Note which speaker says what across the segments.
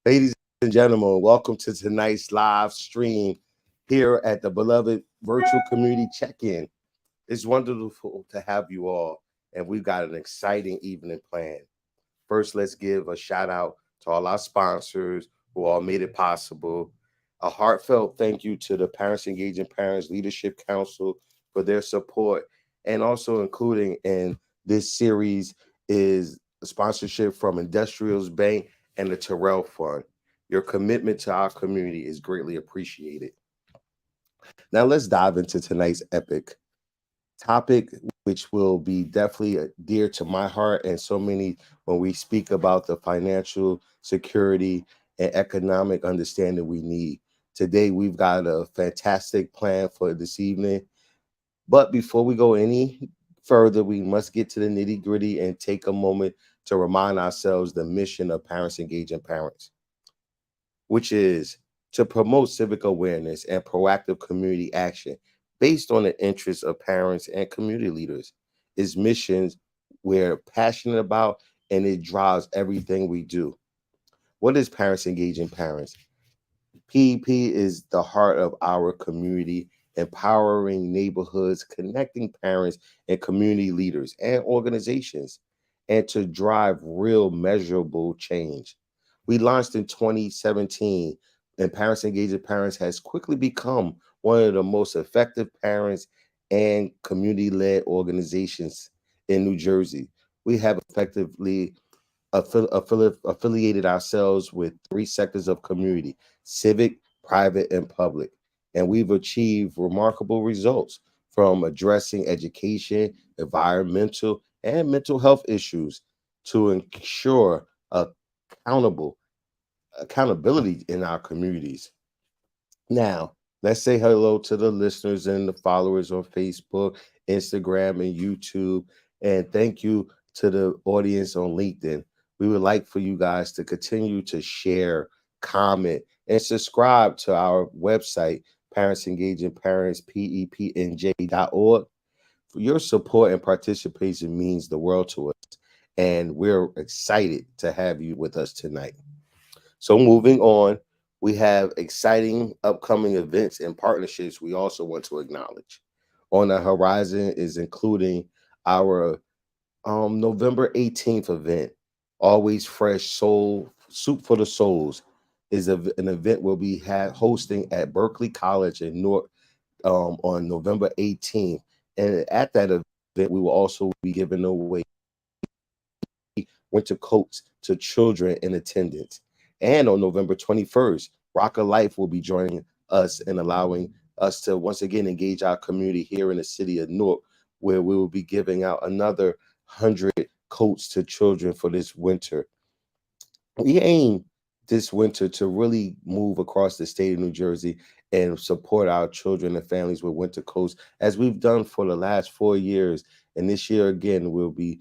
Speaker 1: Ladies and gentlemen, welcome to tonight's live stream here at the beloved virtual community check-in. It's wonderful to have you all, and we've got an exciting evening planned. First, let's give a shout out to all our sponsors who all made it possible. A heartfelt thank you to the Parents Engaging Parents Leadership Council for their support, and also including in this series is a sponsorship from Industrials Bank and the Terrell Fund. Your commitment to our community is greatly appreciated. Now, let's dive into tonight's epic topic, which will be definitely dear to my heart and so many when we speak about the financial security and economic understanding we need. Today, we've got a fantastic plan for this evening. But before we go any further, we must get to the nitty gritty and take a moment to remind ourselves the mission of Parents Engaging Parents, which is to promote civic awareness and proactive community action based on the interests of parents and community leaders. Its missions we're passionate about and it drives everything we do. What is Parents Engaging Parents? PEP is the heart of our community, empowering neighborhoods, connecting parents and community leaders and organizations, and to drive real measurable change. We launched in 2017, and Parents Engaging Parents has quickly become one of the most effective parents and community led organizations in New Jersey. We have effectively affiliated ourselves with three sectors of community: civic, private, and public. And we've achieved remarkable results from addressing education, environmental, and mental health issues to ensure accountable accountability in our communities. Now, let's say hello to the listeners and the followers on Facebook, Instagram, and YouTube. And thank you to the audience on LinkedIn. We would like for you guys to continue to share, comment, and subscribe to our website, Parents Engaging Parents, PEPNJ.org. For your support and participation means the world to us. And we're excited to have you with us tonight. So moving on, we have exciting upcoming events and partnerships we also want to acknowledge. On the horizon is including our November 18th event, Always Fresh Soul Soup for the Souls, is an event we'll be hosting at Berkeley College in North on November 18th. And at that event, we will also be giving away winter coats to children in attendance. And on November 21st, Rock of Life will be joining us and allowing us to once again engage our community here in the city of Newark, where we will be giving out another 100 coats to children for this winter. We aim this winter to really move across the state of New Jersey and support our children and families with winter coats as we've done for the last 4 years. And this year again, we'll be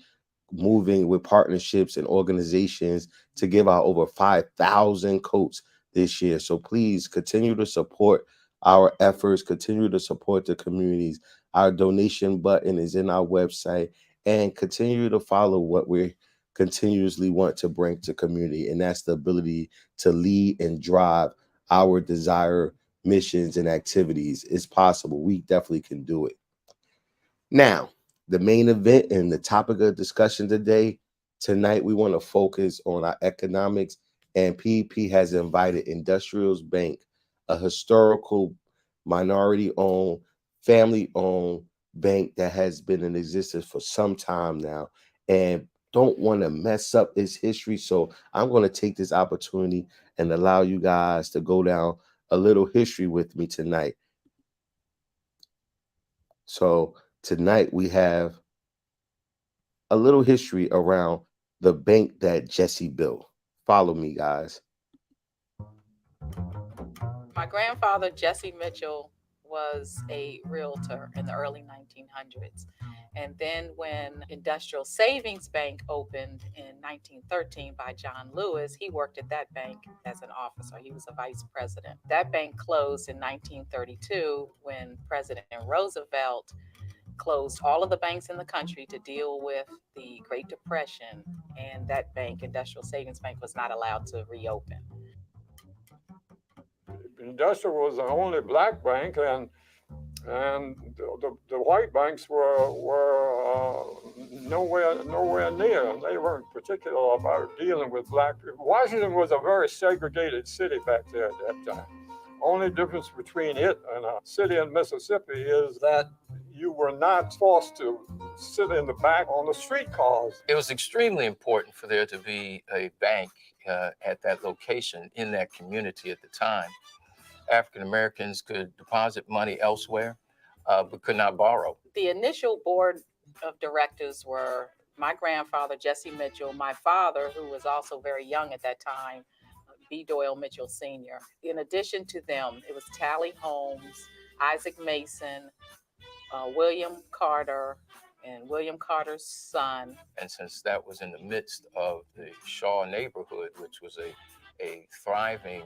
Speaker 1: moving with partnerships and organizations to give out over 5,000 coats this year. So please continue to support our efforts, continue to support the communities. Our donation button is in our website, and continue to follow what we continuously want to bring to community, and that's the ability to lead and drive our desire missions and activities. It's possible. We definitely can do it. Now, the main event and the topic of discussion tonight, we want to focus on our economics. And PEP has invited Industrials Bank, a historical, minority owned, family owned bank that has been in existence for some time now, and don't want to mess up its history. So I'm going to take this opportunity and allow you guys to go down a little history with me tonight. So tonight we have a little history around the bank that Jesse built. Follow me, guys.
Speaker 2: My grandfather, Jesse Mitchell, was a realtor in the early 1900s. And then when Industrial Savings Bank opened in 1913 by John Lewis, he worked at that bank as an officer. He was a vice president. That bank closed in 1932 when President Roosevelt closed all of the banks in the country to deal with the Great Depression, and that bank, Industrial Savings Bank, was not allowed to reopen.
Speaker 3: Industrial was the only black bank, and the white banks were nowhere near. They weren't particular about dealing with black people. Washington was a very segregated city back there at that time. Only difference between it and a city in Mississippi is that you were not forced to sit in the back on the streetcars.
Speaker 4: It was extremely important for there to be a bank at that location in that community at the time. African Americans could deposit money elsewhere, but could not borrow.
Speaker 2: The initial board of directors were my grandfather, Jesse Mitchell, my father, who was also very young at that time, B. Doyle Mitchell Sr. In addition to them, it was Tally Holmes, Isaac Mason, William Carter, and William Carter's son.
Speaker 4: And since that was in the midst of the Shaw neighborhood, which was a thriving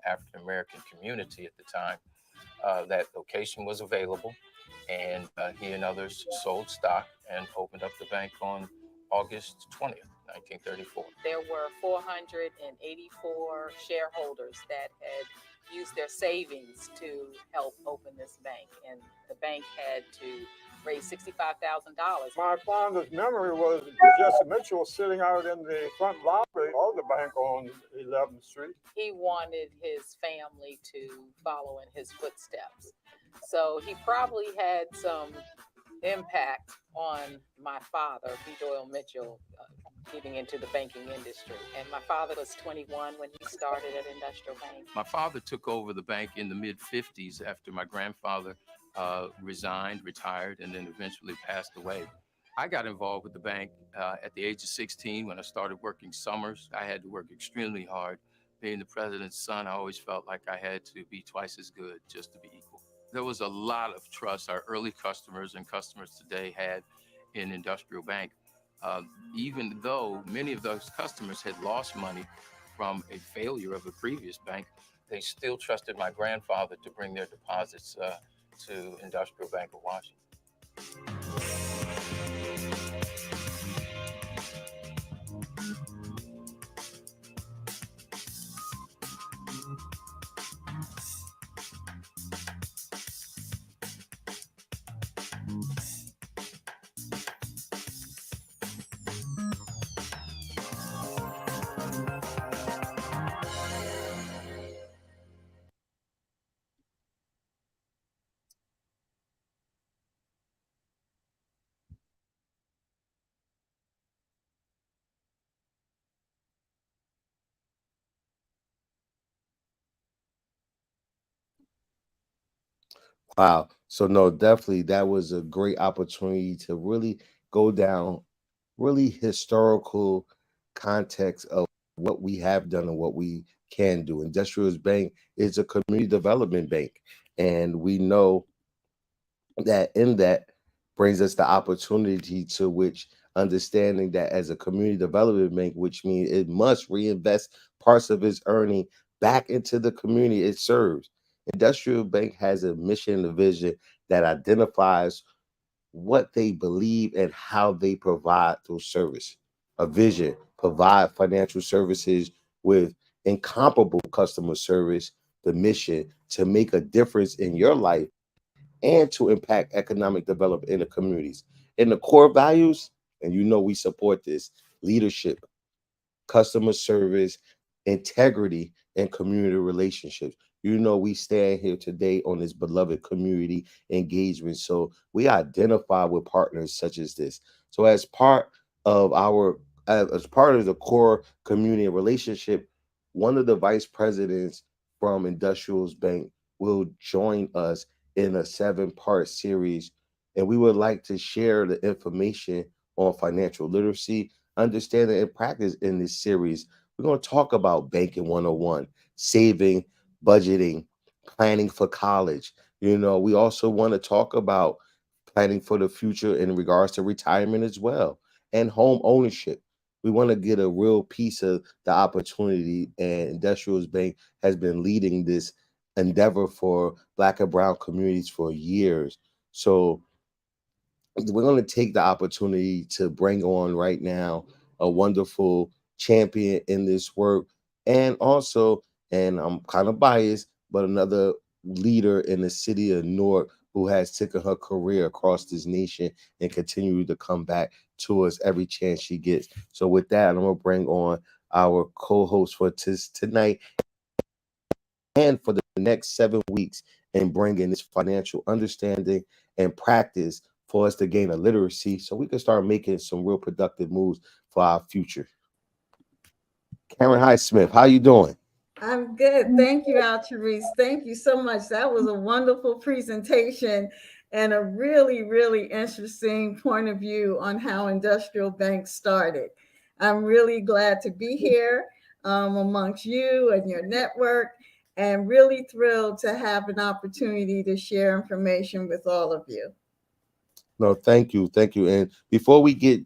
Speaker 4: African American community at the time, that location was available, and he and others sold stock and opened up the bank on August 20th, 1934.
Speaker 2: There were 484 shareholders that had used their savings to help open this bank, and the bank had to raise $65,000.
Speaker 3: My fondest memory was Jesse Mitchell sitting out in the front lobby of the bank on 11th Street.
Speaker 2: He wanted his family to follow in his footsteps. So he probably had some impact on my father, B. Doyle Mitchell, getting into the banking industry. And my father was 21 when he started at Industrial Bank.
Speaker 4: My father took over the bank in the mid-50s after my grandfather resigned, retired, and then eventually passed away. I got involved with the bank at the age of 16 when I started working summers. I had to work extremely hard. Being the president's son, I always felt like I had to be twice as good just to be equal. There was a lot of trust our early customers and customers today had in Industrial Bank. Even though many of those customers had lost money from a failure of a previous bank, they still trusted my grandfather to bring their deposits to Industrial Bank of Washington.
Speaker 1: Wow. So no, definitely that was a great opportunity to really go down really historical context of what we have done and what we can do. Industrials Bank is a community development bank, and we know that in that brings us the opportunity to which understanding that as a community development bank, which means it must reinvest parts of its earning back into the community it serves. Industrial Bank has a mission and a vision that identifies what they believe and how they provide through service. A vision, provide financial services with incomparable customer service, the mission to make a difference in your life and to impact economic development in the communities. In the core values, and you know we support this: leadership, customer service, integrity, and community relationships. You know, we stand here today on this beloved community engagement. So we identify with partners such as this. So as part of our as part of the core community relationship, one of the vice presidents from Industrials Bank will join us in a 7-part series. And we would like to share the information on financial literacy, understanding, and practice in this series. We're going to talk about banking 101, saving, budgeting, planning for college. You know, we also want to talk about planning for the future in regards to retirement as well, and home ownership. We want to get a real piece of the opportunity, and Industrials Bank has been leading this endeavor for Black and Brown communities for years. So we're going to take the opportunity to bring on right now a wonderful champion in this work, and also, and I'm kind of biased, but another leader in the city of Newark who has taken her career across this nation and continue to come back to us every chance she gets. So with that, I'm gonna bring on our co-host for tonight and for the next 7 weeks and bring in this financial understanding and practice for us to gain a literacy so we can start making some real productive moves for our future. Karen Highsmith, how you doing?
Speaker 5: I'm good. Thank you, Altrice. Thank you so much. That was a wonderful presentation and a really, really interesting point of view on how Industrial Bank started. I'm really glad to be here amongst you and your network, and really thrilled to have an opportunity to share information with all of you.
Speaker 1: No, thank you, thank you. And before we get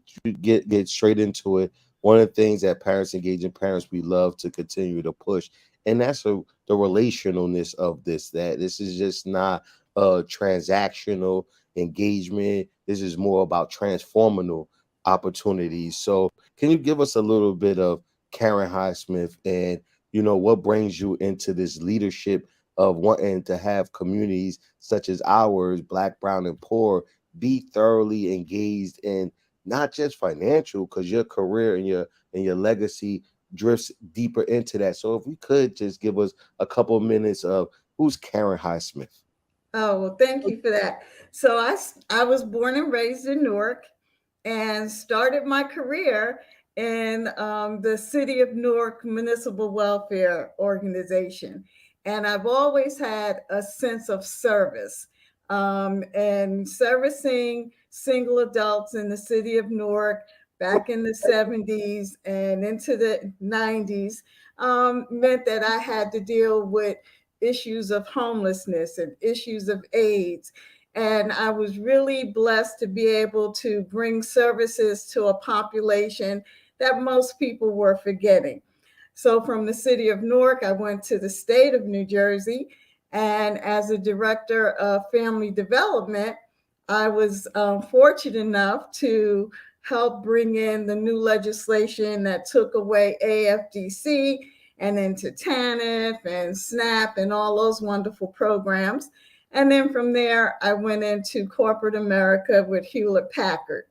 Speaker 1: straight into it, one of the things that Parents Engaging Parents we love to continue to push, and that's the relationalness of this. That this is just not a transactional engagement. This is more about transformational opportunities. So, can you give us a little bit of Karen Highsmith and what brings you into this leadership of wanting to have communities such as ours, Black, Brown, and Poor, be thoroughly engaged in not just financial, because your career and your legacy drifts deeper into that. So if we could just give us a couple of minutes of who's Karen Highsmith.
Speaker 5: Oh, well, thank you for that. So I was born and raised in Newark and started my career in the City of Newark Municipal Welfare Organization. And I've always had a sense of service and servicing single adults in the City of Newark back in the 70s and into the 90s meant that I had to deal with issues of homelessness and issues of AIDS. And I was really blessed to be able to bring services to a population that most people were forgetting. So from the city of Newark, I went to the state of New Jersey. And as a director of family development, I was fortunate enough to help bring in the new legislation that took away AFDC and into TANF and SNAP and all those wonderful programs. And then from there, I went into corporate America with Hewlett Packard.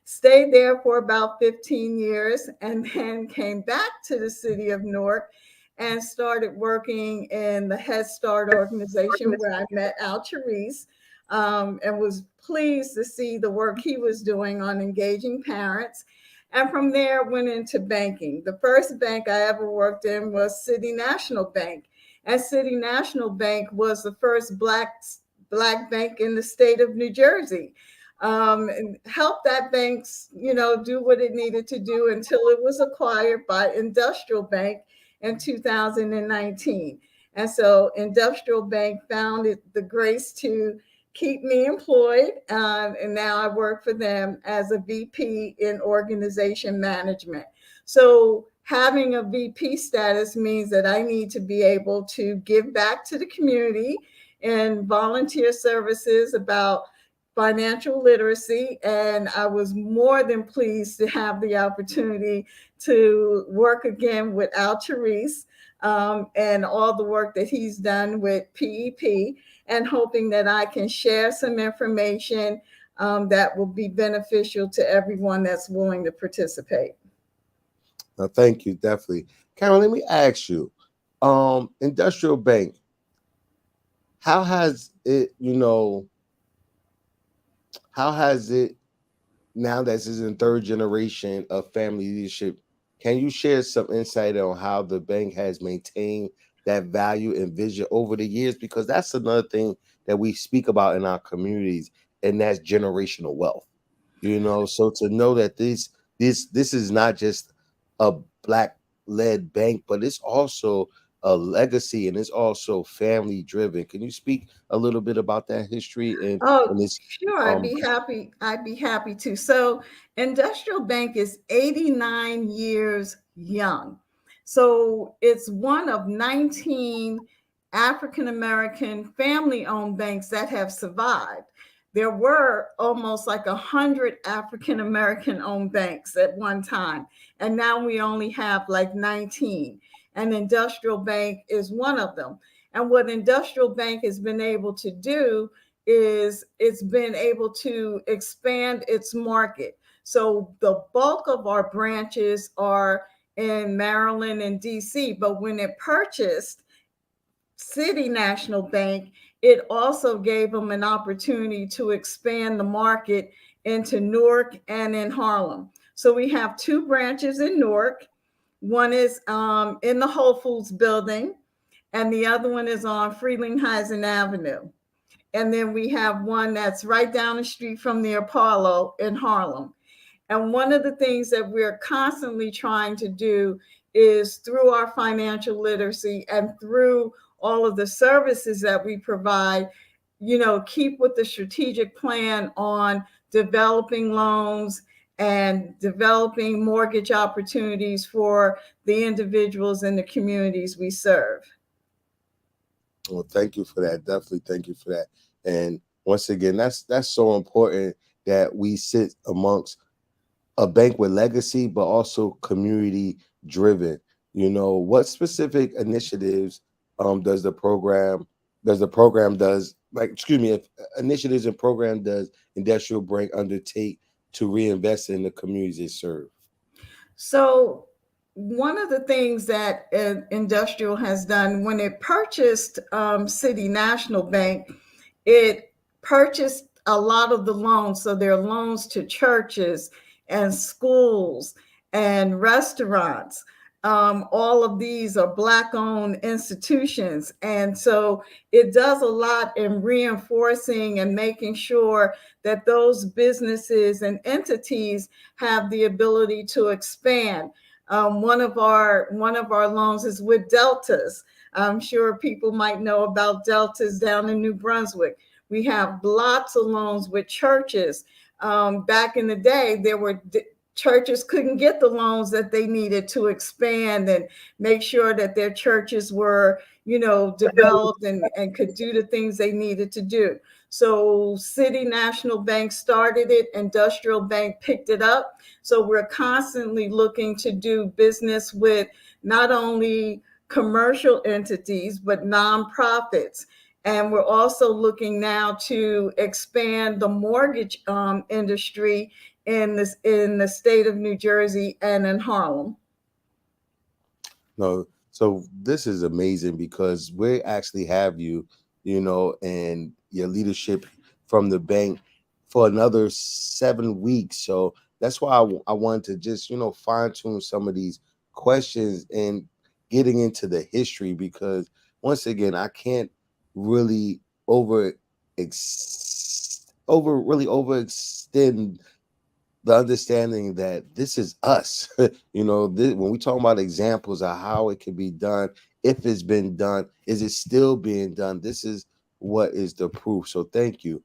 Speaker 5: Stayed there for about 15 years and then came back to the city of Newark and started working in the Head Start organization where I met Altrice and was pleased to see the work he was doing on engaging parents. And from there, went into banking. The first bank I ever worked in was City National Bank. And City National Bank was the first Black bank in the state of New Jersey. And helped that bank, do what it needed to do until it was acquired by Industrial Bank in 2019. And so Industrial Bank found the grace to keep me employed. And now I work for them as a VP in organization management. So having a VP status means that I need to be able to give back to the community and volunteer services about financial literacy. And I was more than pleased to have the opportunity to work again with Altrice and all the work that he's done with PEP, and hoping that I can share some information that will be beneficial to everyone that's willing to participate.
Speaker 1: Thank you, definitely. Karen, let me ask you, Industrial Bank, how has it, now that this is in third generation of family leadership, can you share some insight on how the bank has maintained that value and vision over the years? Because that's another thing that we speak about in our communities, and that's generational wealth. So to know that this is not just a Black-led bank, but it's also a legacy and it's also family driven. Can you speak a little bit about that history and this?
Speaker 5: Sure, I'd be happy to. So Industrial Bank is 89 years young. So it's one of 19 African American family owned banks that have survived. There were almost like 100 African American owned banks at one time, and now we only have like 19. And Industrial Bank is one of them. And what Industrial Bank has been able to do is it's been able to expand its market. So the bulk of our branches are in Maryland and DC, but when it purchased City National Bank, it also gave them an opportunity to expand the market into Newark and in Harlem. So we have two branches in Newark. One is in the Whole Foods building, and the other one is on Frelinghuysen Avenue. And then we have one that's right down the street from the Apollo in Harlem. And one of the things that we're constantly trying to do is through our financial literacy and through all of the services that we provide, keep with the strategic plan on developing loans and developing mortgage opportunities for the individuals in the communities we serve.
Speaker 1: Well, thank you for that. Definitely thank you for that. And once again, that's so important that we sit amongst a bank with legacy, but also community driven. What specific initiatives does the program initiatives and program does Industrial Bank undertake to reinvest in the communities it serves?
Speaker 5: So one of the things that Industrial has done when it purchased City National Bank, it purchased a lot of the loans. So there are loans to churches and schools and restaurants. All of these are Black-owned institutions. And so it does a lot in reinforcing and making sure that those businesses and entities have the ability to expand. One of our loans is with Deltas. I'm sure people might know about Deltas down in New Brunswick. We have lots of loans with churches. Back in the day, churches couldn't get the loans that they needed to expand and make sure that their churches were, developed and could do the things they needed to do. So City National Bank started it, Industrial Bank picked it up. So we're constantly looking to do business with not only commercial entities, but nonprofits. And we're also looking now to expand the mortgage industry in the state of New Jersey and in Harlem.
Speaker 1: No, so this is amazing because we actually have you, and your leadership from the bank for another 7 weeks. So that's why I wanted to just, fine tune some of these questions and getting into the history, because once again, I can't really overextend the understanding that this is us. When we talk about examples of how it can be done, if it's been done, is it still being done? This is what is the proof. So thank you.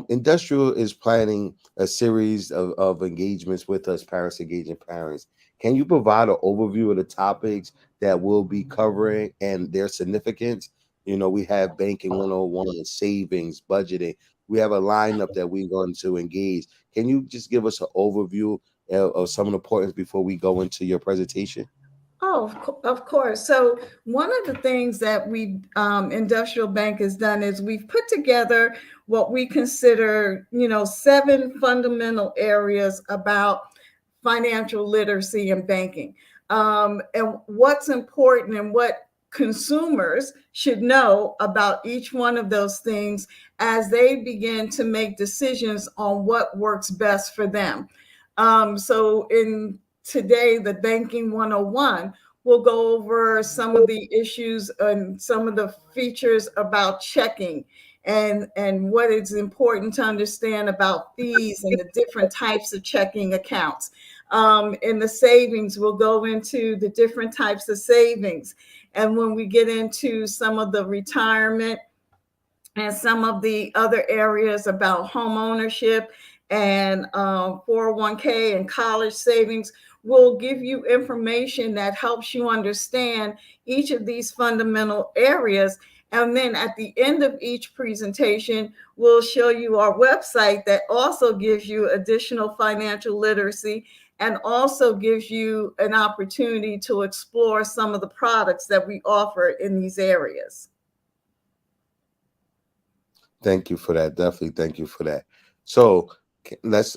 Speaker 1: Industrial is planning a series of engagements with us, Parents Engaging Parents. Can you provide an overview of the topics that we'll be covering and their significance? We have Banking 101, savings, budgeting. We have a lineup that we're going to engage. Can you just give us an overview of some of the points before we go into your presentation?
Speaker 5: Oh, of course. So one of the things that Industrial Bank has done is we've put together what we consider, 7 fundamental areas about financial literacy and banking, and what's important and what consumers should know about each one of those things as they begin to make decisions on what works best for them. So in today, the Banking 101, we'll go over some of the issues and some of the features about checking and what is important to understand about fees and the different types of checking accounts. In the savings, we'll go into the different types of savings. And when we get into some of the retirement and some of the other areas about home ownership and 401k and college savings, we'll give you information that helps you understand each of these fundamental areas. And then at the end of each presentation, we'll show you our website that also gives you additional financial literacy and also gives you an opportunity to explore some of the products that we offer in these areas.
Speaker 1: Thank you for that. Definitely thank you for that. So let's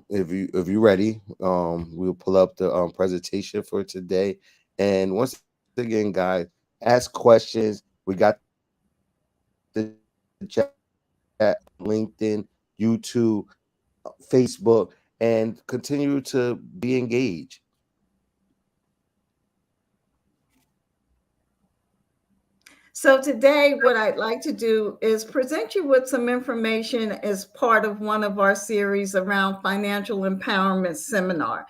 Speaker 1: if you ready, we'll pull up the presentation for today. And once again, guys, ask questions. We got the chat, LinkedIn, YouTube, Facebook, and continue to be engaged.
Speaker 5: So today, what I'd like to do is present you with some information as part of one of our series around financial empowerment seminar.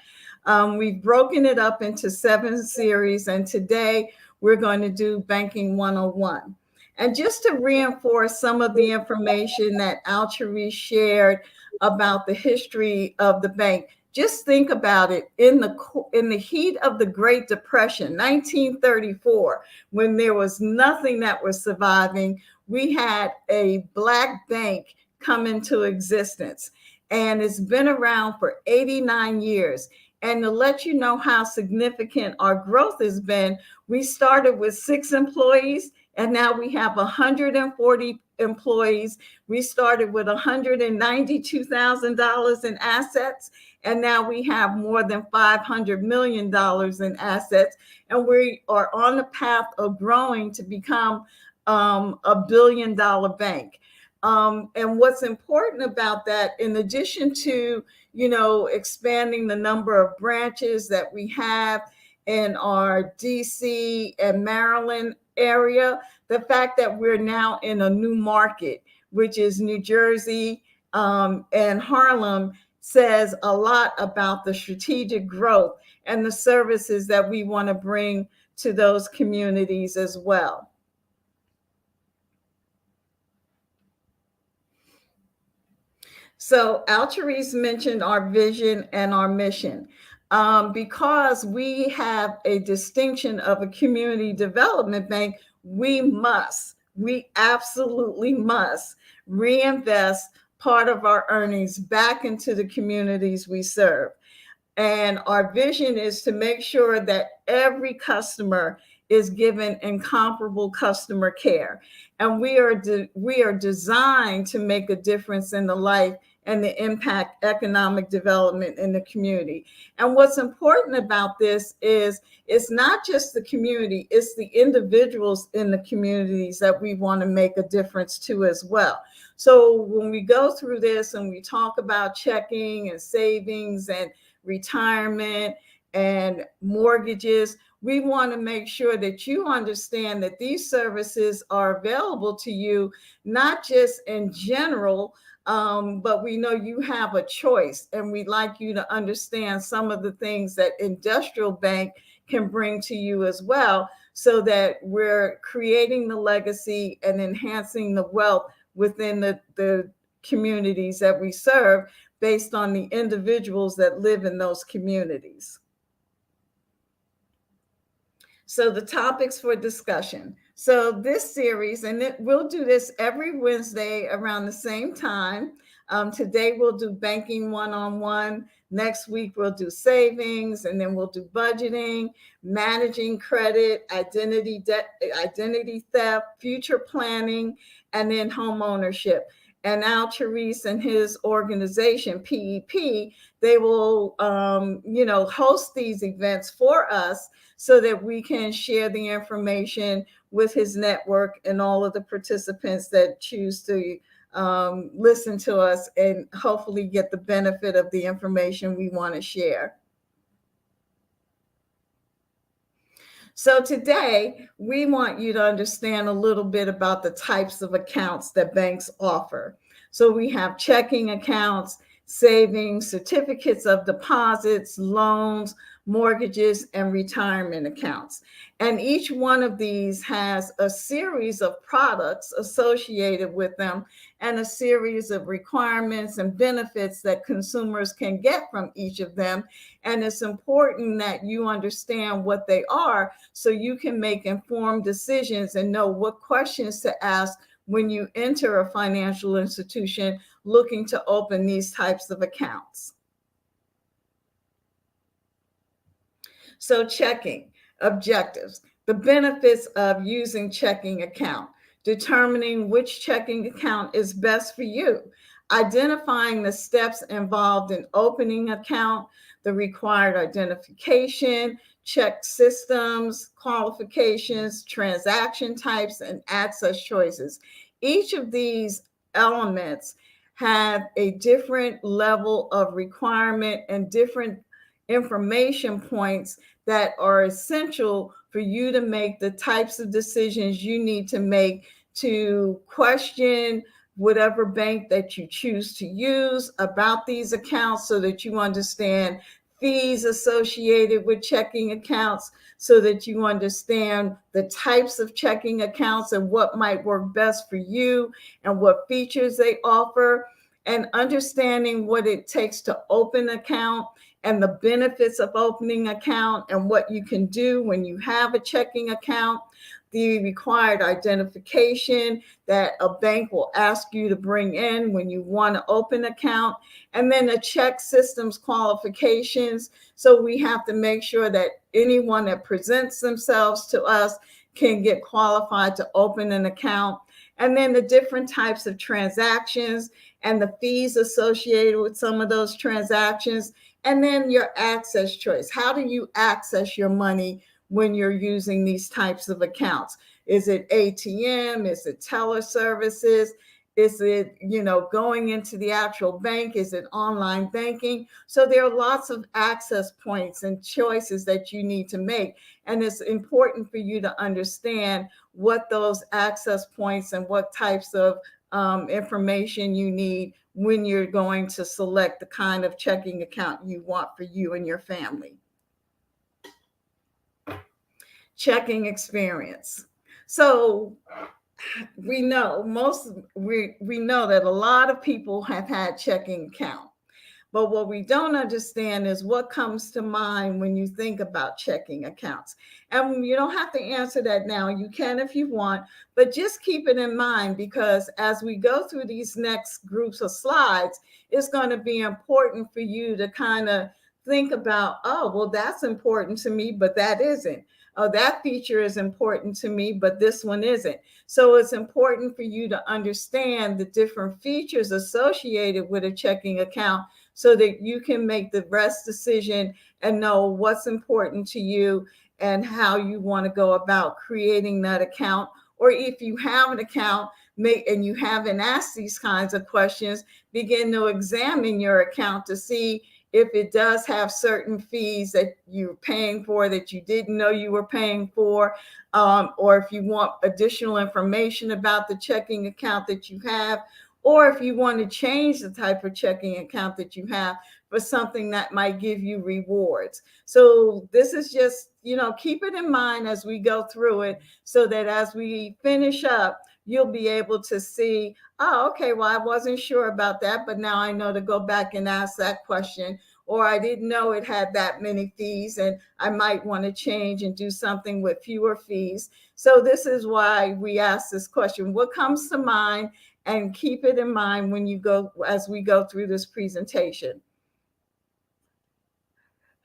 Speaker 5: We've broken it up into 7 series, and today we're going to do Banking 101. And just to reinforce some of the information that Alcherie shared about the history of the bank, just think about it in the heat of the Great Depression, 1934, when there was nothing that was surviving, we had a Black bank come into existence, and it's been around for 89 years. And to let you know how significant our growth has been, we started with 6 employees, and now we have 140 employees. We started with $192,000 in assets, and now we have more than $500 million in assets. And we are on the path of growing to become a billion-dollar bank. And what's important about that, in addition to, expanding the number of branches that we have in our DC and Maryland area, the fact that we're now in a new market, which is New Jersey and Harlem, says a lot about the strategic growth and the services that we want to bring to those communities as well. So Alcherie's mentioned our vision and our mission. Because we have a distinction of a community development bank, we absolutely must reinvest part of our earnings back into the communities we serve. And our vision is to make sure that every customer is given incomparable customer care. And we are designed to make a difference in the life and the impact economic development in the community. And what's important about this is it's not just the community, it's the individuals in the communities that we want to make a difference to as well. So when we go through this and we talk about checking and savings and retirement and mortgages, we want to make sure that you understand that these services are available to you, not just in general, but we know you have a choice, and we'd like you to understand some of the things that Industrial Bank can bring to you as well, so that we're creating the legacy and enhancing the wealth within the communities that we serve based on the individuals that live in those communities. So the topics for discussion. So this series, and we'll do this every Wednesday around the same time. Today we'll do Banking 101. Next week we'll do savings, and then we'll do budgeting, managing credit, identity theft, future planning, and then home ownership. And now Therese and his organization, PEP, they will, host these events for us so that we can share the information with his network and all of the participants that choose to listen to us and hopefully get the benefit of the information we want to share. So today, we want you to understand a little bit about the types of accounts that banks offer. So we have checking accounts, savings, certificates of deposits, loans, mortgages, and retirement accounts. And each one of these has a series of products associated with them and a series of requirements and benefits that consumers can get from each of them. And it's important that you understand what they are so you can make informed decisions and know what questions to ask when you enter a financial institution looking to open these types of accounts. So checking, objectives, the benefits of using checking account. determining which checking account is best for you, identifying the steps involved in opening an account, the required identification, check systems, qualifications, transaction types, and access choices. Each of these elements have a different level of requirement and different information points that are essential for you to make the types of decisions you need to make to question whatever bank that you choose to use about these accounts, so that you understand fees associated with checking accounts, so that you understand the types of checking accounts and what might work best for you and what features they offer, and understanding what it takes to open an account and the benefits of opening an account and what you can do when you have a checking account, the required identification that a bank will ask you to bring in when you want to open an account, and then the check systems qualifications. So we have to make sure that anyone that presents themselves to us can get qualified to open an account, and then the different types of transactions and the fees associated with some of those transactions, and then your access choice. How do you access your money when you're using these types of accounts? Is it ATM? Is it teller services? Is it, going into the actual bank? Is it online banking? So there are lots of access points and choices that you need to make. And it's important for you to understand what those access points and what types of information you need when you're going to select the kind of checking account you want for you and your family. Checking experience. So we know that a lot of people have had checking account, but what we don't understand is what comes to mind when you think about checking accounts. And you don't have to answer that now. You can if you want, but just keep it in mind, because as we go through these next groups of slides, it's going to be important for you to kind of think about, oh, well, that's important to me, but that isn't. Oh, that feature is important to me, but this one isn't. So it's important for you to understand the different features associated with a checking account, so that you can make the best decision and know what's important to you and how you want to go about creating that account. Or if you have an account and you haven't asked these kinds of questions, begin to examine your account to see if it does have certain fees that you're paying for that you didn't know you were paying for, or if you want additional information about the checking account that you have, or if you want to change the type of checking account that you have for something that might give you rewards. So this is just, keep it in mind as we go through it, so that as we finish up, you'll be able to see, oh, okay, well, I wasn't sure about that, but now I know to go back and ask that question. Or I didn't know it had that many fees, and I might want to change and do something with fewer fees. So this is why we ask this question: what comes to mind? And keep it in mind as we go through this presentation.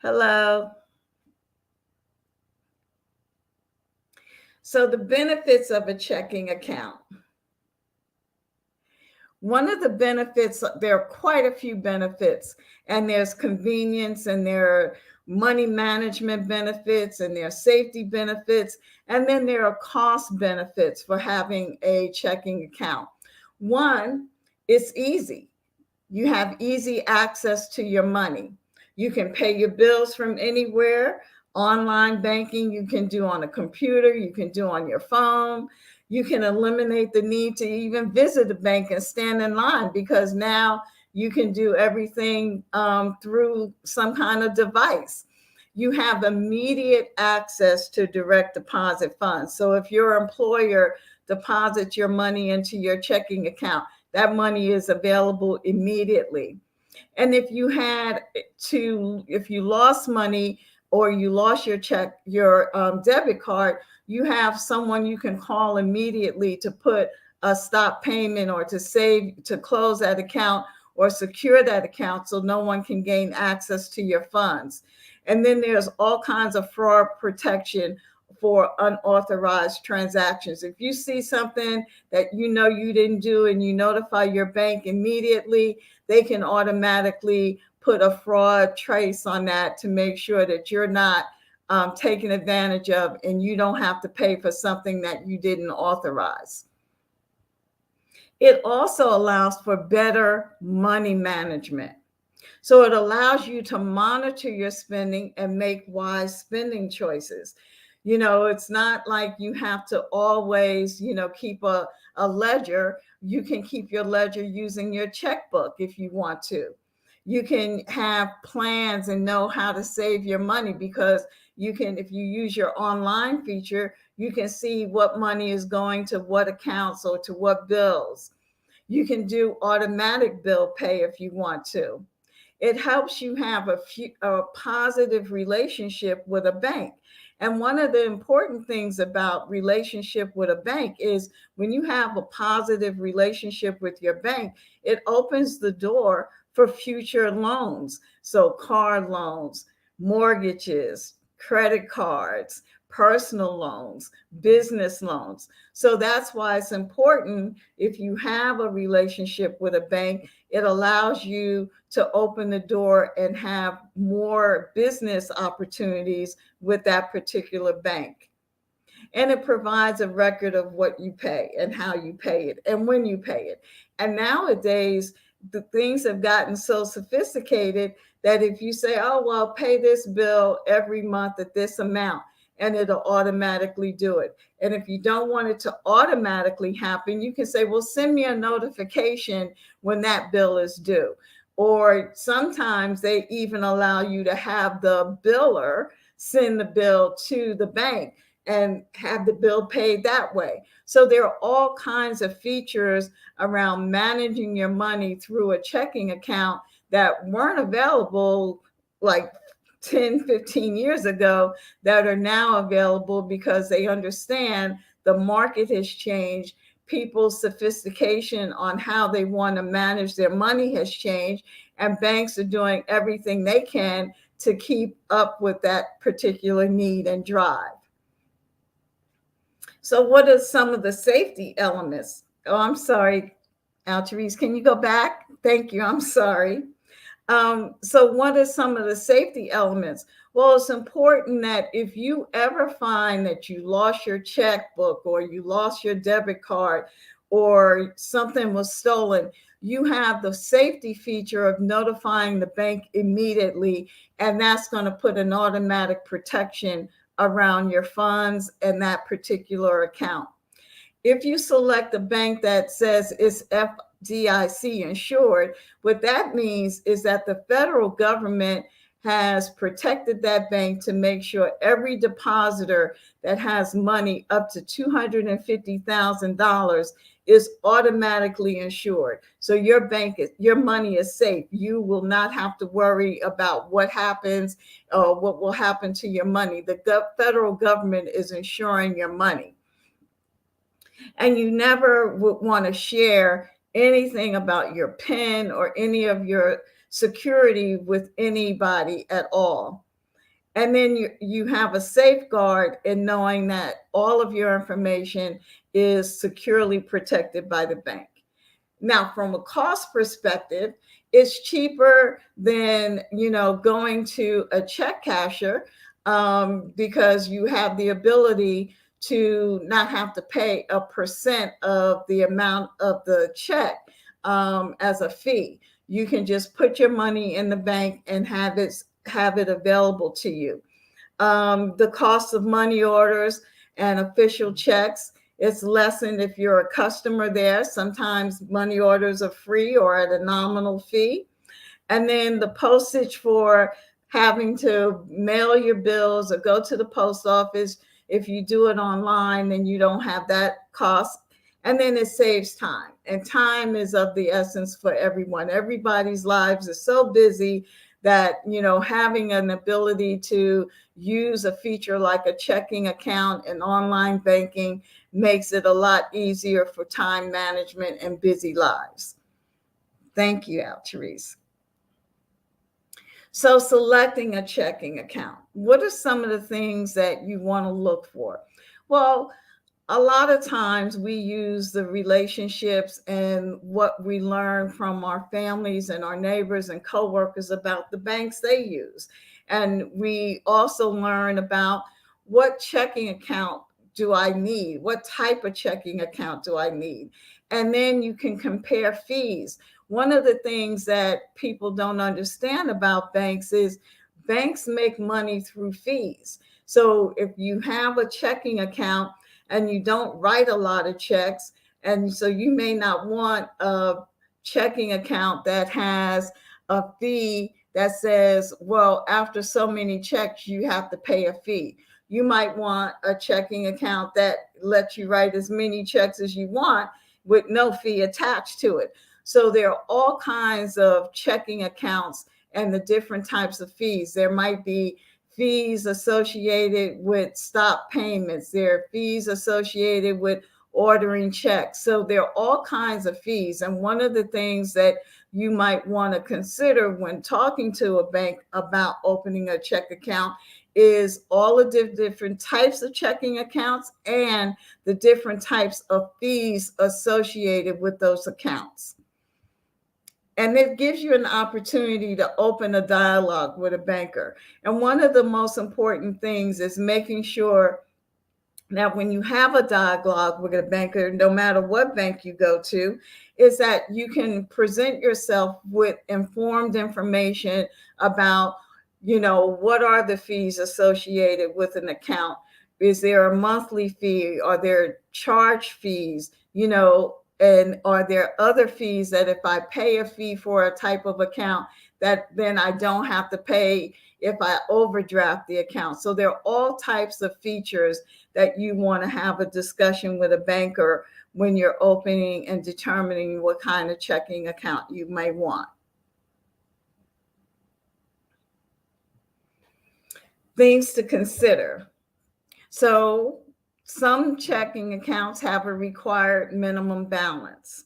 Speaker 5: Hello. So the benefits of a checking account. One of the benefits, there are quite a few benefits, and there's convenience, and there are money management benefits, and there are safety benefits, and then there are cost benefits for having a checking account. One, it's easy. You have easy access to your money. You can pay your bills from anywhere. Online banking you can do on a computer, you can do on your phone. You can eliminate the need to even visit a bank and stand in line, because now you can do everything through some kind of device. You have immediate access to direct deposit funds. So if your employer deposits your money into your checking account, that money is available immediately. And if you lost money, or you lost your debit card, you have someone you can call immediately to put a stop payment, or to close that account, or secure that account so no one can gain access to your funds. And then there's all kinds of fraud protection for unauthorized transactions. If you see something that you know you didn't do and you notify your bank immediately, they can automatically put a fraud trace on that to make sure that you're not taken advantage of and you don't have to pay for something that you didn't authorize. It also allows for better money management. So it allows you to monitor your spending and make wise spending choices. You know, it's not like you have to always, you know, keep a ledger. You can keep your ledger using your checkbook if you want to. You can have plans and know how to save your money, because you can, if you use your online feature, you can see what money is going to what accounts or to what bills. You can do automatic bill pay if you want to. It helps you have a positive relationship with a bank. And one of the important things about relationship with a bank is when you have a positive relationship with your bank, it opens the door for future loans. So car loans, mortgages, credit cards, personal loans, business loans. So that's why it's important, if you have a relationship with a bank, it allows you to open the door and have more business opportunities with that particular bank. And it provides a record of what you pay and how you pay it and when you pay it. And nowadays, the things have gotten so sophisticated that if you say, oh, well, pay this bill every month at this amount, and it'll automatically do it. And if you don't want it to automatically happen, you can say, well, send me a notification when that bill is due. Or sometimes they even allow you to have the biller send the bill to the bank and have the bill paid that way. So there are all kinds of features around managing your money through a checking account that weren't available like 10, 15 years ago, that are now available because they understand the market has changed. People's sophistication on how they want to manage their money has changed, and banks are doing everything they can to keep up with that particular need and drive. So what are some of the safety elements? Oh, I'm sorry, Alterice, can you go back? Thank you, I'm sorry. So what are some of the safety elements? Well, it's important that if you ever find that you lost your checkbook or you lost your debit card or something was stolen, you have the safety feature of notifying the bank immediately, and that's going to put an automatic protection around your funds and that particular account. If you select a bank that says it's FDIC insured, what that means is that the federal government has protected that bank to make sure every depositor that has money up to $250,000 is automatically insured. So your money is safe. You will not have to worry about what happens or what will happen to your money. The federal government is insuring your money. And you never would want to share anything about your PIN or any of your security with anybody at all. And then you have a safeguard in knowing that all of your information is securely protected by the bank. Now, from a cost perspective, it's cheaper than, going to a check casher because you have the ability to not have to pay a percent of the amount of the check as a fee. You can just put your money in the bank and have it available to you. The cost of money orders and official checks, it's lessened if you're a customer there. Sometimes money orders are free or at a nominal fee. And then the postage for having to mail your bills or go to the post office, if you do it online, then you don't have that cost. And then it saves time. And time is of the essence for everyone. Everybody's lives are so busy that, having an ability to use a feature like a checking account and online banking makes it a lot easier for time management and busy lives. Thank you, Alterice. So selecting a checking account, what are some of the things that you want to look for? Well, a lot of times we use the relationships and what we learn from our families and our neighbors and coworkers about the banks they use. And we also learn about what checking account do I need? What type of checking account do I need? And then you can compare fees. One of the things that people don't understand about banks is banks make money through fees. So if you have a checking account and you don't write a lot of checks, and so you may not want a checking account that has a fee that says, well, after so many checks, you have to pay a fee. You might want a checking account that lets you write as many checks as you want with no fee attached to it. So there are all kinds of checking accounts and the different types of fees. There might be fees associated with stop payments. There are fees associated with ordering checks. So there are all kinds of fees. And one of the things that you might want to consider when talking to a bank about opening a check account is all of the different types of checking accounts and the different types of fees associated with those accounts. And it gives you an opportunity to open a dialogue with a banker. And one of the most important things is making sure that when you have a dialogue with a banker, no matter what bank you go to, is that you can present yourself with informed information about, what are the fees associated with an account? Is there a monthly fee? Are there charge fees? And are there other fees that if I pay a fee for a type of account that then I don't have to pay if I overdraft the account? So there are all types of features that you want to have a discussion with a banker when you're opening and determining what kind of checking account you may want. Things to consider. So some checking accounts have a required minimum balance.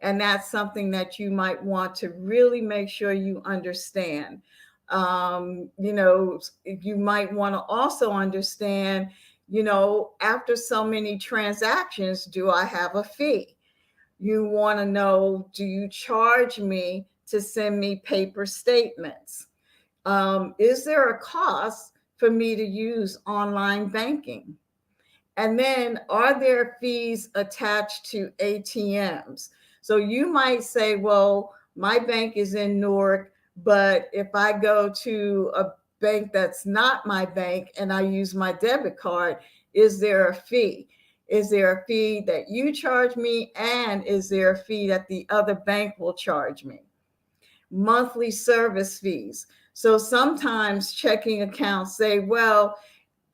Speaker 5: And that's something that you might want to really make sure you understand. You might want to also understand, after so many transactions, do I have a fee? You want to know, do you charge me to send me paper statements? Is there a cost for me to use online banking? And then are there fees attached to ATMs? So you might say, well, my bank is in Newark, but if I go to a bank that's not my bank and I use my debit card, is there a fee? Is there a fee that you charge me? And is there a fee that the other bank will charge me? Monthly service fees. So sometimes checking accounts say, well,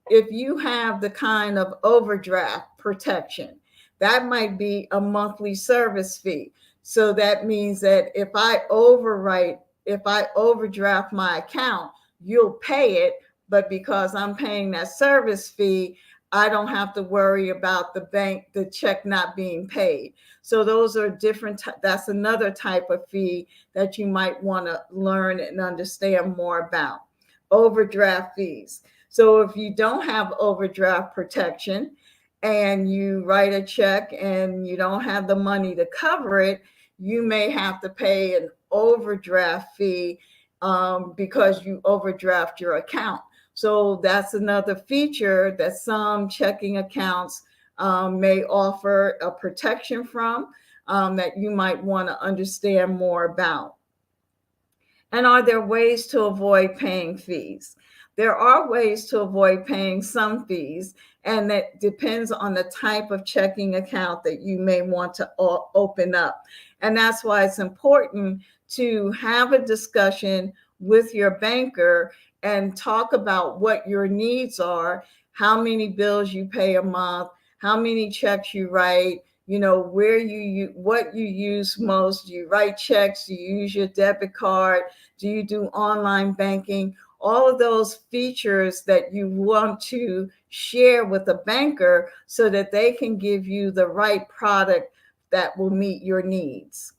Speaker 5: if you have the kind of overdraft protection, that might be a monthly service fee. So that means that if I overdraft my account, you'll pay it, but because I'm paying that service fee, I don't have to worry about the check not being paid. So those are that's another type of fee that you might want to learn and understand more about. Overdraft fees. So if you don't have overdraft protection and you write a check and you don't have the money to cover it, you may have to pay an overdraft fee because you overdraft your account. So that's another feature that some checking accounts may offer a protection from that you might want to understand more about. And are there ways to avoid paying fees? There are ways to avoid paying some fees, and that depends on the type of checking account that you may want to open up. And that's why it's important to have a discussion with your banker and talk about what your needs are, how many bills you pay a month, how many checks you write, where what you use most. Do you write checks? Do you use your debit card? Do you do online banking? All of those features that you want to share with a banker so that they can give you the right product that will meet your needs.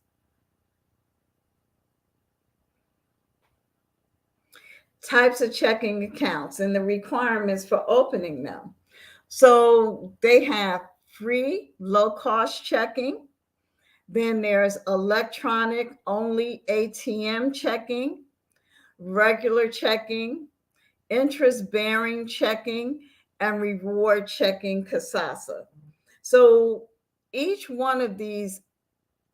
Speaker 5: types of checking accounts and the requirements for opening them. So they have free low-cost checking. Then there's electronic only ATM checking, regular checking, interest-bearing checking, and reward checking CASASA. So each one of these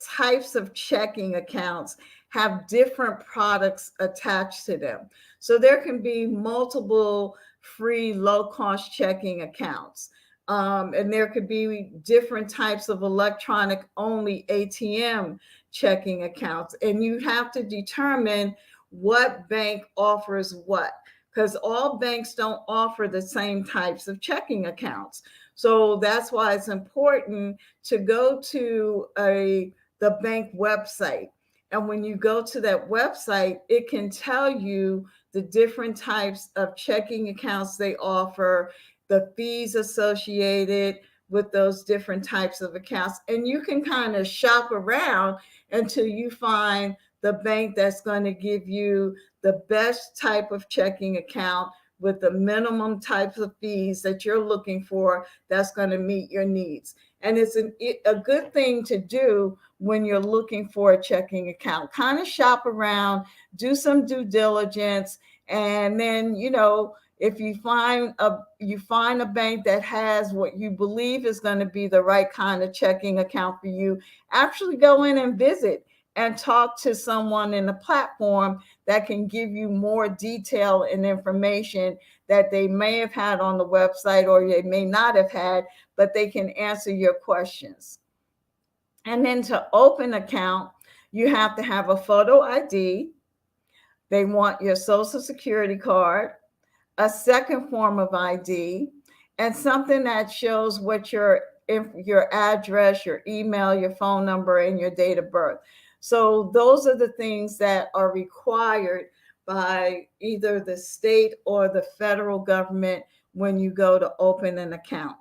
Speaker 5: types of checking accounts have different products attached to them. So there can be multiple free low-cost checking accounts. And there could be different types of electronic only ATM checking accounts. And you have to determine what bank offers what, because all banks don't offer the same types of checking accounts. So that's why it's important to go to the bank website. And when you go to that website, it can tell you the different types of checking accounts they offer, the fees associated with those different types of accounts. And you can kind of shop around until you find the bank that's going to give you the best type of checking account with the minimum types of fees that you're looking for that's going to meet your needs. And it's a good thing to do when you're looking for a checking account. Kind of shop around, do some due diligence, and then, if you find a bank that has what you believe is going to be the right kind of checking account for you, actually go in and visit and talk to someone in the platform that can give you more detail and information that they may have had on the website or they may not have had, but they can answer your questions. And then to open an account, you have to have a photo ID. They want your social security card, a second form of ID, and something that shows what your address, your email, your phone number, and your date of birth. So those are the things that are required by either the state or the federal government when you go to open an account.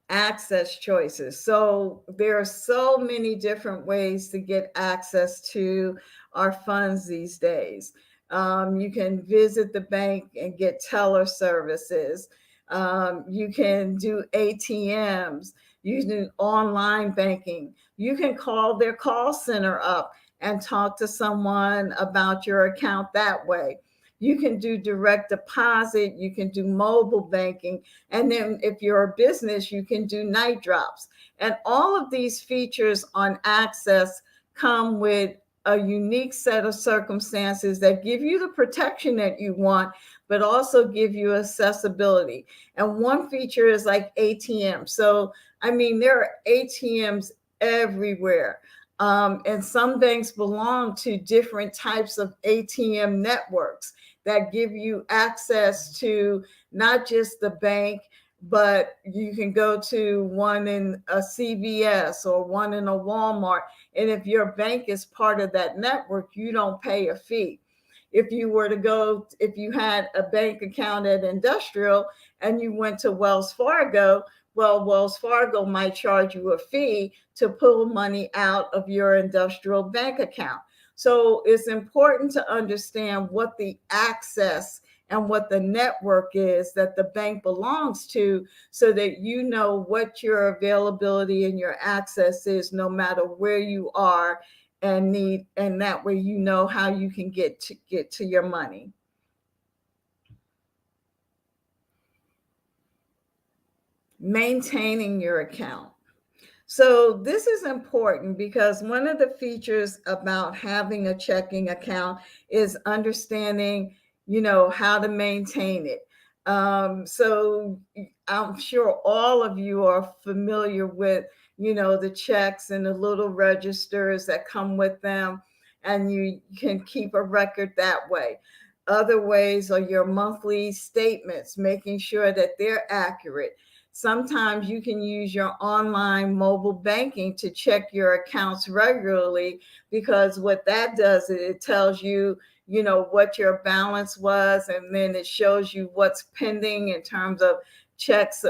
Speaker 5: Access choices. So there are so many different ways to get access to our funds these days. You can visit the bank and get teller services. You can do ATMs. You can do online banking. You can call their call center up and talk to someone about your account that way. You can do direct deposit. You can do mobile banking. And then if you're a business, you can do night drops. And all of these features on Access come with a unique set of circumstances that give you the protection that you want, but also give you accessibility. And one feature is like ATM. So, there are ATMs everywhere. And some banks belong to different types of ATM networks that give you access to not just the bank, but you can go to one in a CVS or one in a Walmart. And if your bank is part of that network, you don't pay a fee. If you had a bank account at Industrial and you went to Wells Fargo, well, Wells Fargo might charge you a fee to pull money out of your Industrial bank account. So it's important to understand what the access and what the network is that the bank belongs to, so that you know what your availability and your access is no matter where you are and that way you know how you can get to your money. Maintaining your account. So this is important because one of the features about having a checking account is understanding, how to maintain it. So I'm sure all of you are familiar with, the checks and the little registers that come with them, and you can keep a record that way. Other ways are your monthly statements, making sure that they're accurate. Sometimes you can use your online mobile banking to check your accounts regularly, because what that does is it tells you, what your balance was, and then it shows you what's pending in terms of checks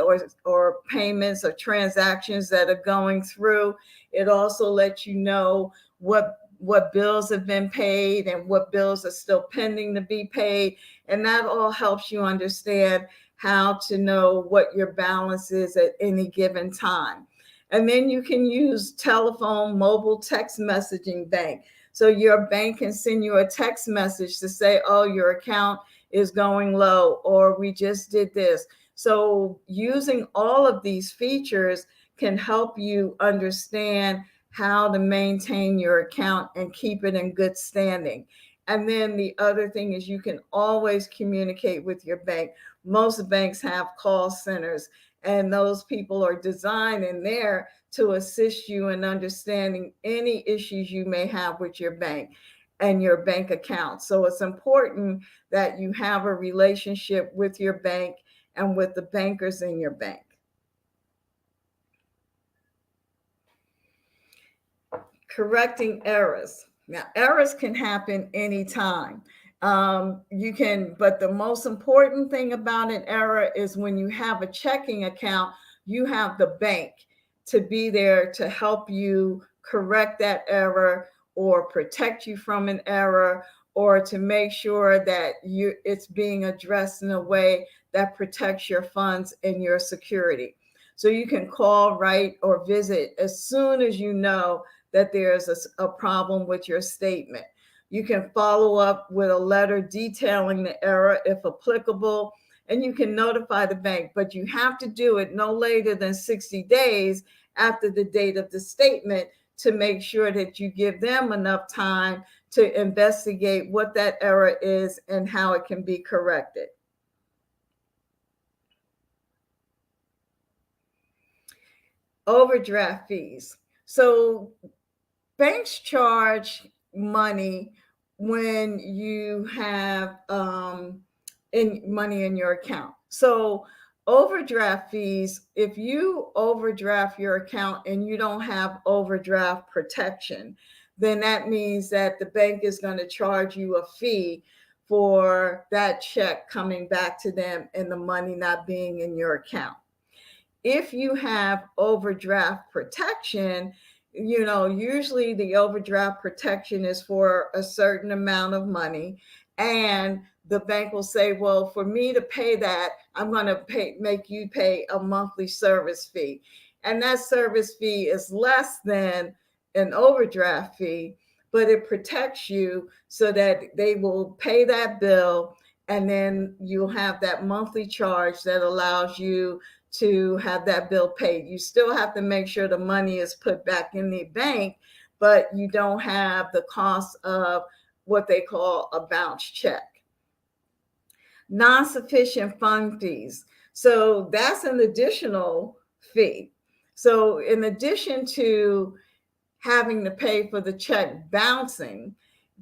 Speaker 5: or payments or transactions that are going through. It also lets you know what bills have been paid and what bills are still pending to be paid. And that all helps you understand how to know what your balance is at any given time. And then you can use telephone, mobile, text messaging bank. So your bank can send you a text message to say, oh, your account is going low, or we just did this. So using all of these features can help you understand how to maintain your account and keep it in good standing. And then the other thing is you can always communicate with your bank. Most banks have call centers, and those people are designed in there to assist you in understanding any issues you may have with your bank and your bank account. So it's important that you have a relationship with your bank and with the bankers in your bank. Correcting errors. Now, errors can happen anytime. But the most important thing about an error is when you have a checking account, you have the bank to be there to help you correct that error or protect you from an error, or to make sure that it's being addressed in a way that protects your funds and your security. So you can call, write, or visit as soon as you know that there's a problem with your statement. You can follow up with a letter detailing the error if applicable, and you can notify the bank, but you have to do it no later than 60 days after the date of the statement to make sure that you give them enough time to investigate what that error is and how it can be corrected. Overdraft fees. So banks charge money when you have money in your account. So overdraft fees, if you overdraft your account and you don't have overdraft protection, then that means that the bank is going to charge you a fee for that check coming back to them and the money not being in your account. If you have overdraft protection, usually the overdraft protection is for a certain amount of money, and the bank will say, well, for me to pay that, I'm going to make you pay a monthly service fee. And that service fee is less than an overdraft fee, but it protects you so that they will pay that bill, and then you'll have that monthly charge that allows you to have that bill paid. You still have to make sure the money is put back in the bank, but you don't have the cost of what they call a bounce check. Non-sufficient fund fees. So that's an additional fee. So in addition to having to pay for the check bouncing,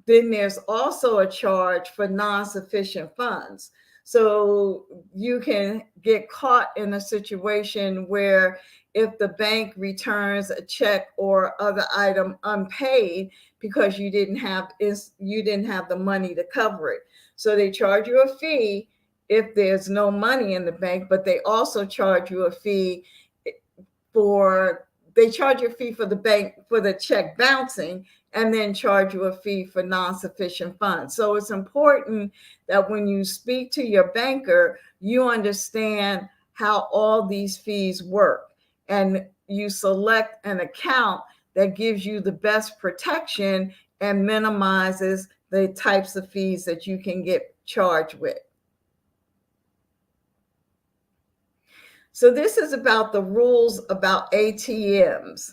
Speaker 5: then there's also a charge for non-sufficient funds. So you can get caught in a situation where if the bank returns a check or other item unpaid because you didn't have the money to cover it. So they charge you a fee if there's no money in the bank, but they also charge you a fee for the bank for the check bouncing, and then charge you a fee for non-sufficient funds. So it's important that when you speak to your banker, you understand how all these fees work, and you select an account that gives you the best protection and minimizes the types of fees that you can get charged with. So this is about the rules about ATMs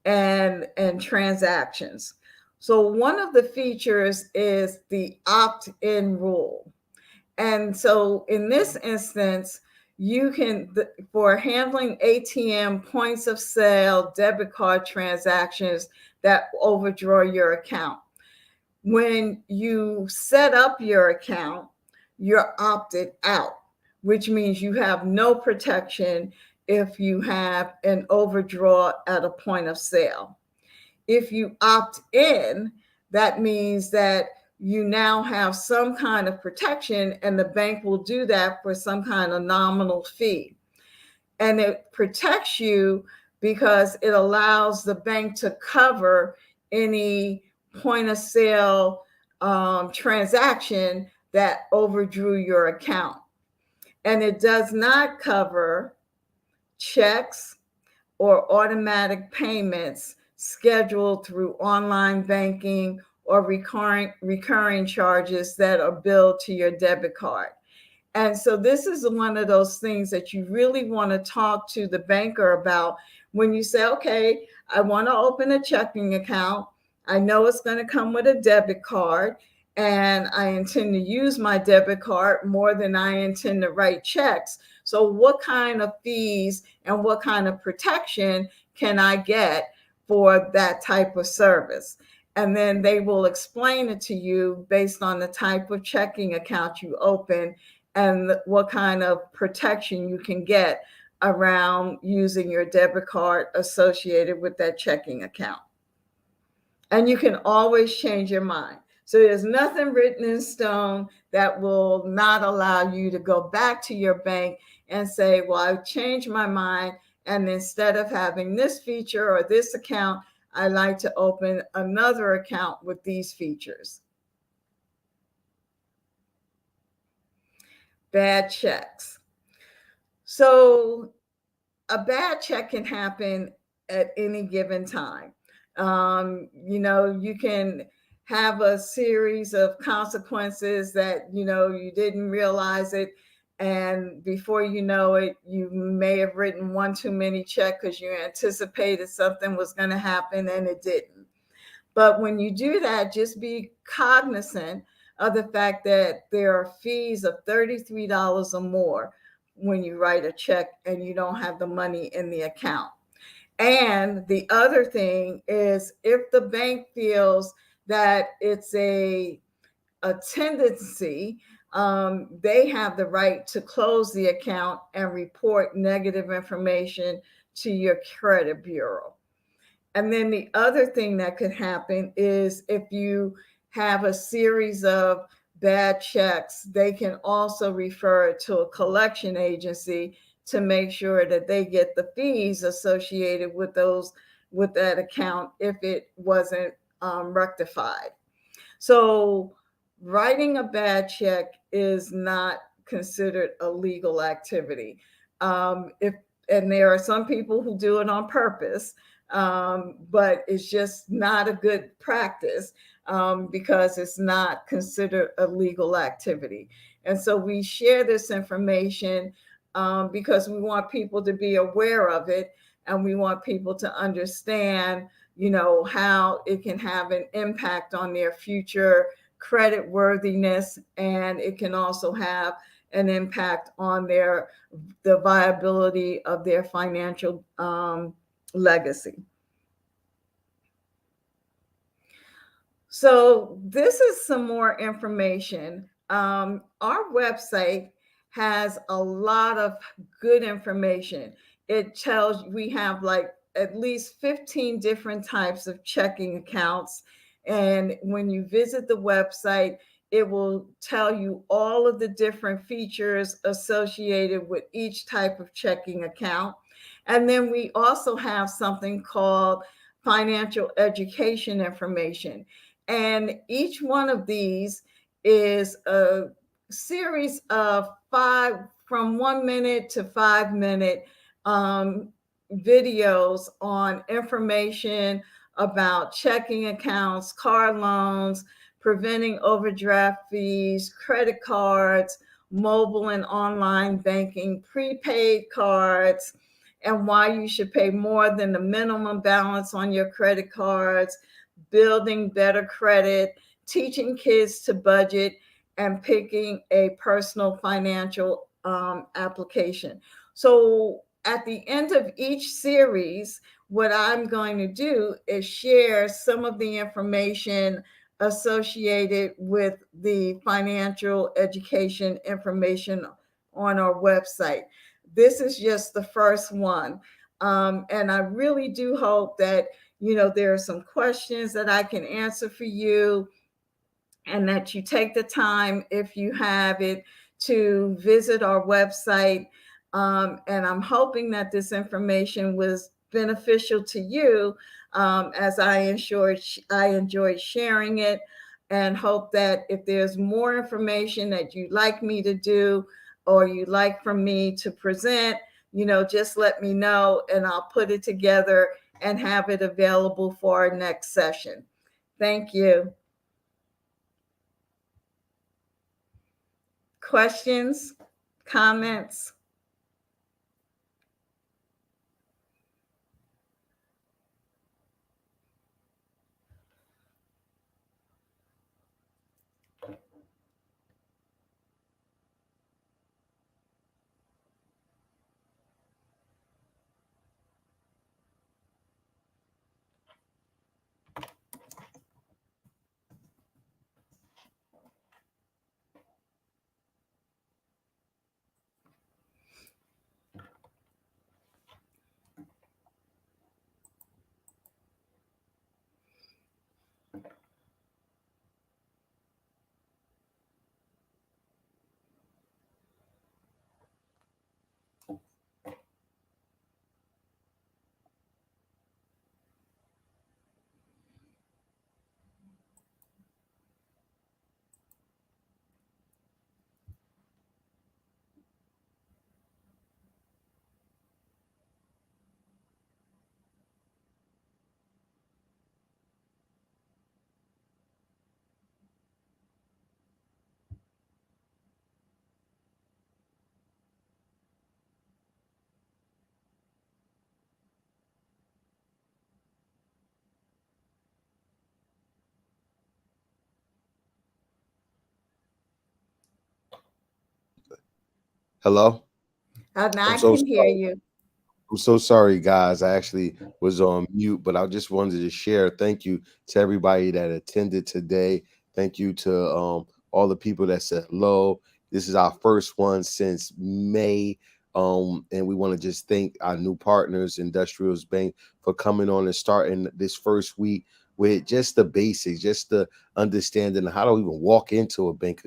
Speaker 5: and transactions. So one of the features is the opt-in rule. And so in this instance, you can, for handling ATM points of sale, debit card transactions that overdraw your account, when you set up your account, you're opted out, which means you have no protection if you have an overdraw at a point of sale. If you opt in, that means that you now have some kind of protection, and the bank will do that for some kind of nominal fee. And it protects you because it allows the bank to cover any point of sale transaction that overdrew your account. And it does not cover checks or automatic payments scheduled through online banking or recurring charges that are billed to your debit card. And so this is one of those things that you really want to talk to the banker about when you say, okay, I want to open a checking account. I know it's going to come with a debit card, and I intend to use my debit card more than I intend to write checks. So what kind of fees and what kind of protection can I get for that type of service? And then they will explain it to you based on the type of checking account you open and what kind of protection you can get around using your debit card associated with that checking account. And you can always change your mind. So there's nothing written in stone that will not allow you to go back to your bank and say, well, I've changed my mind, and instead of having this feature or this account, I like to open another account with these features. Bad checks. So a bad check can happen at any given time. You can have a series of consequences that, you didn't realize it. And before you know it, you may have written one too many check because you anticipated something was going to happen and it didn't. But when you do that, just be cognizant of the fact that there are fees of $33 or more when you write a check and you don't have the money in the account. And the other thing is, if the bank feels that it's a tendency, they have the right to close the account and report negative information to your credit bureau. And then the other thing that could happen is if you have a series of bad checks, they can also refer it to a collection agency to make sure that they get the fees associated with that account if it wasn't rectified. So writing a bad check is not considered a legal activity. And there are some people who do it on purpose, but it's just not a good practice because it's not considered a legal activity. And so we share this information because we want people to be aware of it, and we want people to understand, how it can have an impact on their future credit worthiness, and it can also have an impact on the viability of their financial legacy. So this is some more information. Our website has a lot of good information. It tells we have like at least 15 different types of checking accounts. And when you visit the website, it will tell you all of the different features associated with each type of checking account. And then we also have something called financial education information. And each one of these is a series of from 1 minute to 5 minute videos on information about checking accounts, car loans, preventing overdraft fees, credit cards, mobile and online banking, prepaid cards, and why you should pay more than the minimum balance on your credit cards, building better credit, teaching kids to budget, and picking a personal financial application. So at the end of each series, what I'm going to do is share some of the information associated with the financial education information on our website. This is just the first one. And I really do hope that, there are some questions that I can answer for you, and that you take the time, if you have it, to visit our website. And I'm hoping that this information was beneficial to you as I enjoyed sharing it, and hope that if there's more information that you'd like me to do or you'd like for me to present, just let me know and I'll put it together and have it available for our next session. Thank you. Questions, comments?
Speaker 1: Hello?
Speaker 5: Now
Speaker 1: I'm
Speaker 5: I
Speaker 1: so
Speaker 5: can hear
Speaker 1: sorry.
Speaker 5: you.
Speaker 1: I'm so sorry, guys. I actually was on mute, but I just wanted to share. Thank you to everybody that attended today. Thank you to all the people that said hello. This is our first one since May. And we want to just thank our new partners, Industrials Bank, for coming on and starting this first week with just the basics, just the understanding of how to even walk into a bank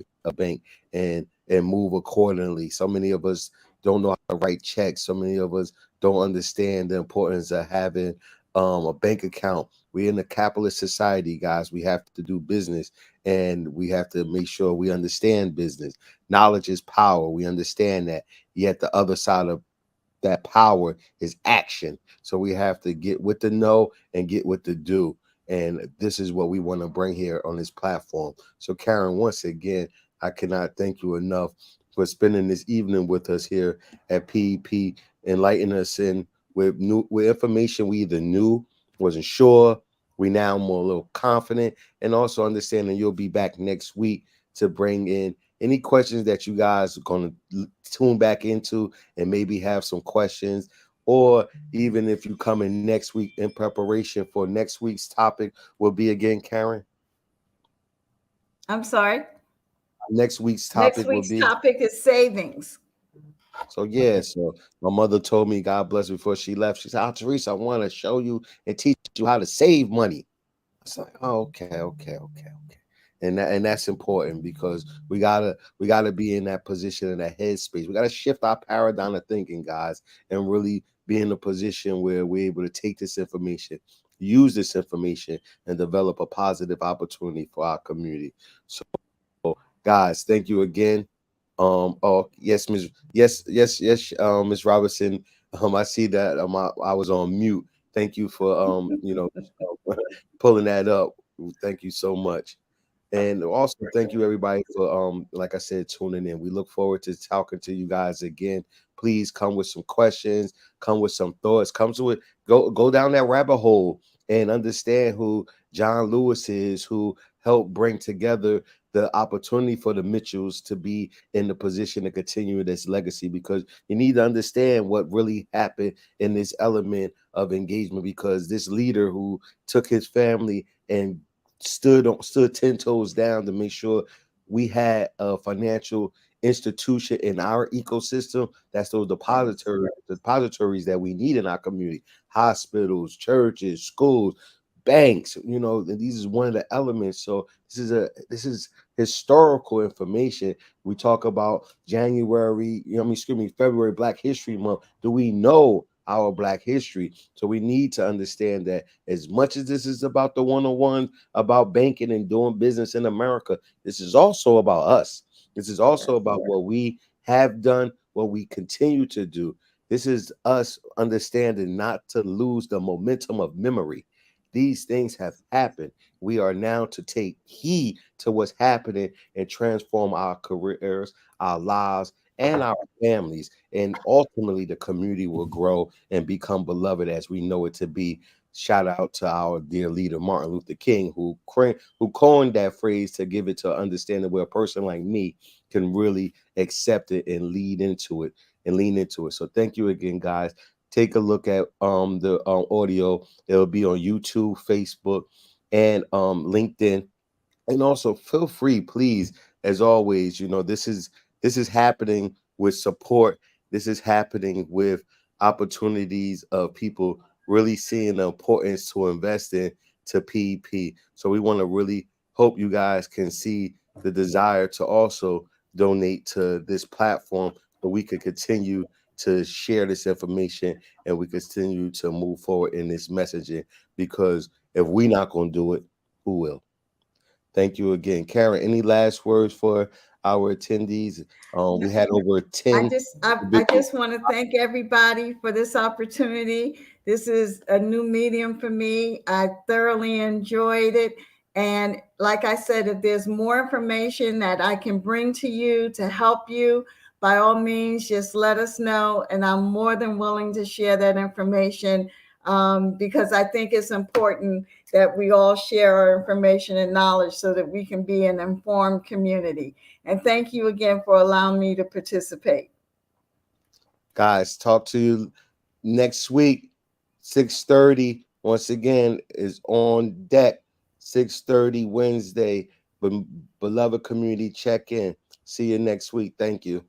Speaker 1: and move accordingly. So many of us don't know how to write checks. So many of us don't understand the importance of having a bank account. We're in a capitalist society, guys. We have to do business and we have to make sure we understand business. Knowledge is power. We understand that. Yet the other side of that power is action. So we have to get with the know and get with the do. And this is what we want to bring here on this platform. So, Karen, once again, I cannot thank you enough for spending this evening with us here at PEP, enlightening us in with information we either knew, wasn't sure. We now more a little confident, and also understanding you'll be back next week to bring in any questions that you guys are going to tune back into and maybe have some questions, or even if you come in next week in preparation for next week's topic will be again, Karen.
Speaker 5: I'm sorry.
Speaker 1: Next week's
Speaker 5: Next
Speaker 1: topic will
Speaker 5: week's
Speaker 1: be
Speaker 5: topic is savings.
Speaker 1: so yeah. So my mother told me, God bless her, before she left. She said, "Oh, Teresa, I want to show you and teach you how to save money." It's like, oh, okay. And that's important because we gotta be in that position, in that headspace. We gotta shift our paradigm of thinking, guys, and really be in a position where we're able to take this information, use this information, and develop a positive opportunity for our community. So, guys, thank you again. Oh yes, Miss, yes, Miss Robinson. I see that I was on mute. Thank you for pulling that up. Thank you so much. And also thank you everybody for like I said, tuning in. We look forward to talking to you guys again. Please come with some questions, come with some thoughts, come to it, go down that rabbit hole and understand who John Lewis is, who helped bring together the opportunity for the Mitchells to be in the position to continue this legacy, because you need to understand what really happened in this element of engagement, because this leader who took his family and stood 10 toes down to make sure we had a financial institution in our ecosystem. That's those depositories that we need in our community: hospitals, churches, schools, banks. And these is one of the elements. So this is historical information. We talk about January, February, Black History Month. Do we know our Black history. So we need to understand that as much as this is about the one-on-one, about banking and doing business in America, this is also about us. This is also about what we have done, what we continue to do. This is us understanding not to lose the momentum of memory. These things have happened. We are now to take heed to what's happening and transform our careers, our lives, and our families. And ultimately, the community will grow and become beloved as we know it to be. Shout out to our dear leader, Martin Luther King, who coined that phrase to give it to understanding where a person like me can really accept it and lead into it and lean into it. So thank you again, guys. Take a look at the audio. It'll be on YouTube, Facebook, and LinkedIn. And also feel free, please, as always, this is happening with support. This is happening with opportunities of people really seeing the importance to invest in to PEP. So we want to really hope you guys can see the desire to also donate to this platform so we could continue to share this information and we continue to move forward in this messaging, because if we're not going to do it, who will? Thank you again. Karen, any last words for our attendees? We had over 10.
Speaker 5: I just want to thank everybody for this opportunity. This is a new medium for me. I thoroughly enjoyed it. And like I said, if there's more information that I can bring to you to help you, by all means, just let us know. And I'm more than willing to share that information because I think it's important that we all share our information and knowledge so that we can be an informed community. And thank you again for allowing me to participate.
Speaker 1: Guys, talk to you next week, 6:30. Once again, is on deck, 6:30 Wednesday. Beloved community check-in. See you next week. Thank you.